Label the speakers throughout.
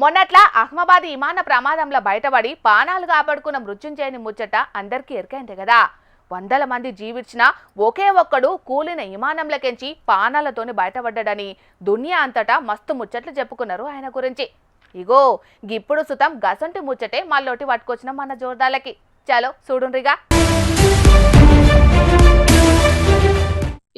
Speaker 1: మొన్నట్ల అహ్మదాబాద్ విమాన ప్రమాదంలో బయటపడి పానాలు కాపాడుకున్న మృత్యుంజయని ముచ్చట అందరికీ ఎరికైందే కదా. వందల మంది జీవించిన ఒకే ఒక్కడు కూలిన విమానంలకెంచి పానాలతోని బయటపడ్డాడని దునియా అంతటా మస్తు ముచ్చట్లు చెప్పుకున్నారు ఆయన గురించి. ఇగో గిప్పుడు సుతం గసంటి ముచ్చటే మళ్ళోటి పట్టుకొచ్చిన మన జోర్దాలకి. చలో చూడుండ్రిగా.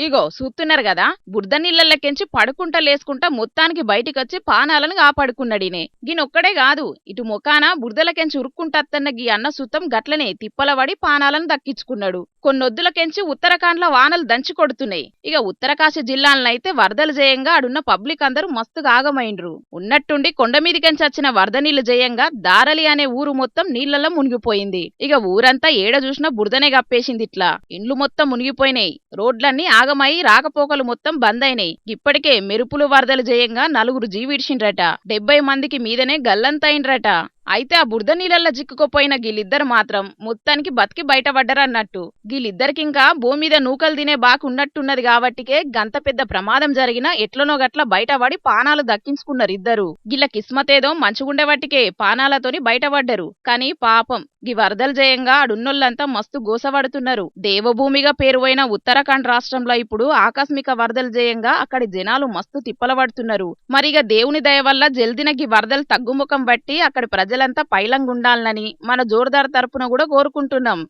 Speaker 2: ఇగో చూస్తున్నారు కదా, బురద నీళ్ళకెంచి పడుకుంటా లేసుకుంటా మొత్తానికి బయటికొచ్చి పానాలను కాపాడుకున్నాడినే. గినొక్కడే కాదు, ఇటు మొకాన బురదలకెంచి ఉరుక్కుంటత్తన్న గీ అన్న సుతం గట్లనే తిప్పలబడి పానాలను దక్కించుకున్నాడు. కొన్నొద్దులకెంచి ఉత్తరాఖండ్ లో వానలు దంచి కొడుతున్నాయి. ఇక ఉత్తరకాశీ జిల్లాలనైతే వరదలు జయంగా ఆడున్న పబ్లిక్ అందరూ మస్తుగా ఆగమైండ్రు. ఉన్నట్టుండి కొండ మీదికెంచి వచ్చిన వరద నీళ్లు జయంగా దారలి అనే ఊరు మొత్తం నీళ్లలో మునిగిపోయింది. ఇక ఊరంతా ఏడ చూసినా బురదనే కప్పేసింది. ఇట్లా ఇండ్లు మొత్తం మునిగిపోయినాయి, రోడ్లన్నీ ఆగమై రాకపోకలు మొత్తం బంద్ అయినాయి. ఇప్పటికే మెరుపులు వరదలు జయంగా 4 జీవిడ్చిండ్రట, 70 మందికి మీదనే గల్లంతైండ్రట. అయితే ఆ బురద నీళ్ళల్లో చిక్కుకుపోయిన గీళ్ళిద్దరు మాత్రం మొత్తానికి బతికి బయటపడ్డారన్నట్టు. గీళ్ళిద్దరికింకా భూమి మీద నూకలు తినే బాకు ఉన్నట్టున్నది కాబట్టికే గంత పెద్ద ప్రమాదం జరిగినా ఎట్లనో గట్ల బయటపడి పానాలు దక్కించుకున్నారు ఇద్దరు. గిళ్ళ కిస్మతేదో మంచిగుండేవట్టికే పానాలతోని బయటపడ్డరు. కానీ పాపం గీ వరదలు జయంగా ఆడున్నోళ్ళంతా మస్తు గోసపడుతున్నారు. దేవభూమిగా పేరువైన ఉత్తరాఖండ్ రాష్ట్రంలో ఇప్పుడు ఆకస్మిక వరదలు జయంగా అక్కడి జనాలు మస్తు తిప్పలబడుతున్నారు. మరిగా దేవుని దయ వల్ల జల్దిన గీ వరదలు తగ్గుముఖం బట్టి అక్కడి ప్రజలంతా పైలంగుండాలని మన జోర్దార్ తరపున కూడా కోరుకుంటున్నాం.